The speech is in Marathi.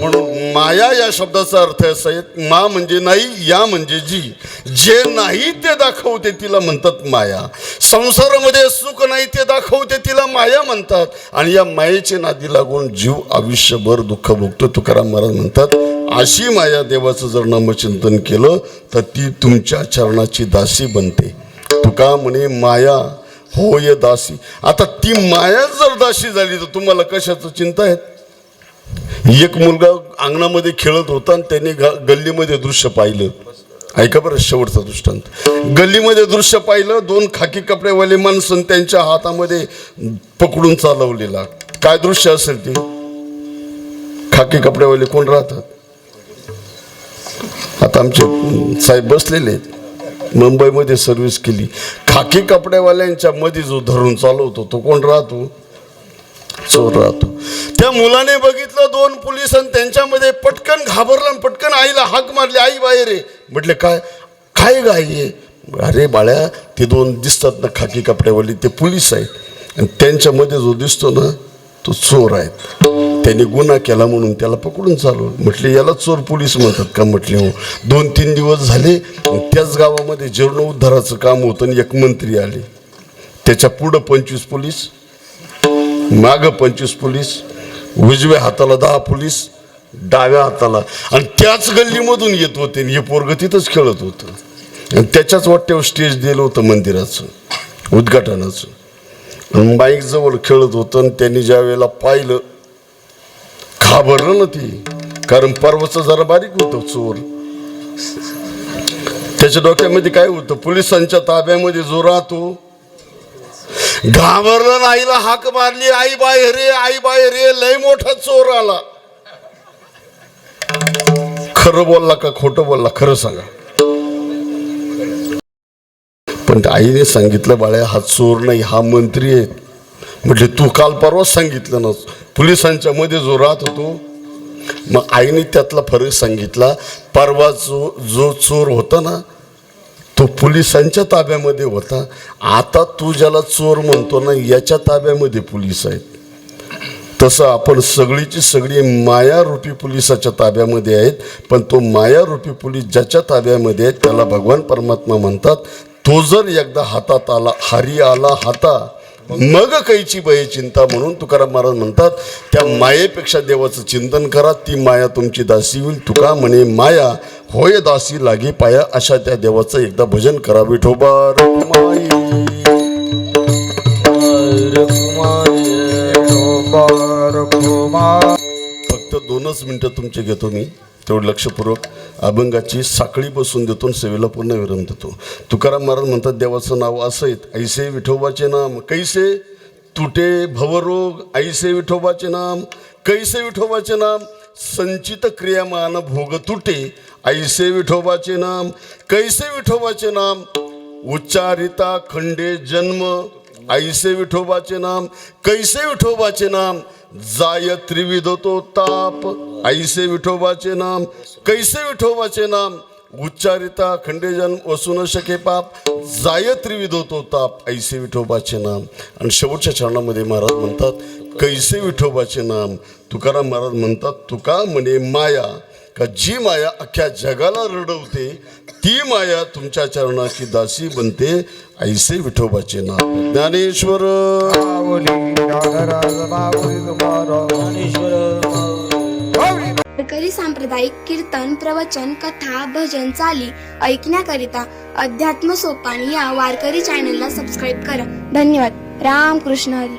म्हणून माया या शब्दाचा अर्थ असा आहे, मा म्हणजे नाही, या म्हणजे जी. जे नाही ते दाखवते तिला म्हणतात माया. संसारामध्ये सुख नाही ते दाखवते तिला माया म्हणतात. आणि या मायेचे नादी लागून जीव आयुष्यभर दुःख भोगतो. तुकाराम महाराज म्हणतात, अशी माया देवाचं जर नामचिंतन केलं तर ती तुमच्या चरणाची दासी बनते. तुका म्हणे माया होय दासी. आता ती माया जर दासी झाली तर तुम्हाला कशाचं चिंता आहे? एक मुलगा अंगणामध्ये खेळत होता आणि त्याने गल्लीमध्ये दृश्य पाहिलं. ऐका बरं शेवटचा दृष्टांत. गल्लीमध्ये दृश्य पाहिलं, दोन खाकी कपडेवाले माणसं त्यांच्या हातामध्ये पकडून चालवलेला. काय दृश्य असेल ते? खाकी कपडेवाले कोण राहतात? आता आमचे साहेब बसलेले आहेत, मुंबईमध्ये सर्व्हिस केली. खाकी कपडेवाल्यांच्या मध्ये जो धरून चालवतो तो कोण राहतो? चोर राहतो. त्या मुलाने बघितलं दोन पोलीस आणि त्यांच्यामध्ये पटकन घाबरला, पटकन आईला हाक मारली, आई बाहेर आहे. म्हटले काय काय गाय आहे? अरे बाळ्या, ते दोन दिसतात ना खाकी कपडेवाली, ते पोलीस आहेत. आणि त्यांच्यामध्ये जो दिसतो ना तो चोर आहेत. त्यांनी गुन्हा केला म्हणून त्याला पकडून चालवलं. म्हटले याला चोर पोलीस म्हणतात का? म्हटले हो. 2-3 दिवस झाले त्याच गावामध्ये जीर्णोद्धाराचं काम होतं आणि एक मंत्री आले. त्याच्या पुढं 25 पोलीस, माग 25 पोलीस, उजव्या हाताला 10 पोलीस, डाव्या हाताला. आणि त्याच गल्लीमधून येत होते. हे पोरग तिथंच खेळत होतं. आणि त्याच्याच वाट्यावर स्टेज दिलं होतं मंदिराचं उद्घाटनाचं. बाईक जवळ खेळत होतं आणि त्यांनी ज्या वेळेला पाहिलं घाबरलं ना ती. कारण पर्वचं जरा बारीक होतं चोर. त्याच्या डोक्यामध्ये काय होतं? पोलिसांच्या ताब्यामध्ये जो राहतो. घाबरलं, आईला हाक मारली, आई बाहेर रे, आई बाहेर रे. लय मोठा चोर आला. खरं बोलला का खोटं बोलला? खरं सांगा. पण आईने सांगितलं, बाळ्या हा चोर नाही, हा मंत्री आहे. म्हटले तू काल परवाच सांगितलं ना पोलिसांच्या मध्ये जो राहत होतो. मग आईने त्यातला फरक सांगितला. परवा जो चोर होता ना तो पोलिसांच्या ताब्यामध्ये होता. आता तू ज्याला चोर म्हणतो ना याच्या ताब्यामध्ये पोलीस आहेत. तसं आपण सगळीची सगळी मायारूपी पोलिसाच्या ताब्यामध्ये आहेत. पण तो मायारूपी पोलीस ज्याच्या ताब्यामध्ये आहे त्याला भगवान परमात्मा म्हणतात. तो जर एकदा हातात आला, हारी आला हाता, मग कैची बये चिंता. म्हणून तुकाराम महाराज म्हणतात त्या मायेपेक्षा देवाचं चिंतन करा, ती माया तुमची दासी होईल. तुका म्हणे माया होय दासी लागे पाया. अशा त्या देवाचं एकदा भजन करा. विठोबा रखुमाई, फक्त 2च मिनिटं तुमचे घेतो मी. तेवढं लक्षपूर्वक अभंगाची साखळी बसून देतो, सेवेला पूर्ण विराम देतो. तुकाराम महाराज म्हणतात देवाचं नाव असं आहे, ऐसे विठोबाचे नाम कैसे तुटे भवरोग. ऐसे विठोबाचे नाम, कैसे विठोबाचे नाम संचित क्रियामान भोग तुटे. ऐसे विठोबाचे नाम, कैसे विठोबाचे नाम उच्चारिता खंडे जन्म. ऐसे विठोबाचे नाम, कैसे विठोबाचे नाम जाय त्रिविध तो ताप. ऐसे विठोबाचे नाम, कैसे विठोबाचे नाम उच्चारिता खंडे जन्म वसू न शके पाप. जाय त्रिविध तो ताप. ऐसे विठोबाचे नाम. आणि शेवटच्या चरणामध्ये महाराज म्हणतात कैसे विठोबाचे नाम. तुकाराम महाराज म्हणतात तुका म्हणे माया, का जी माया अख्ख्या जगाला रडवते ती माया तुमच्या चरणाची दासी बनते. ऐसे विठोबाचे नाम. ज्ञानेश्वर वारकरी सांप्रदायिक कीर्तन, प्रवचन, कथा, भजन चाली ऐकण्याकरिता अध्यात्म सोपान या वारकरी चॅनलला सबस्क्राईब करा. धन्यवाद. राम कृष्ण हरी.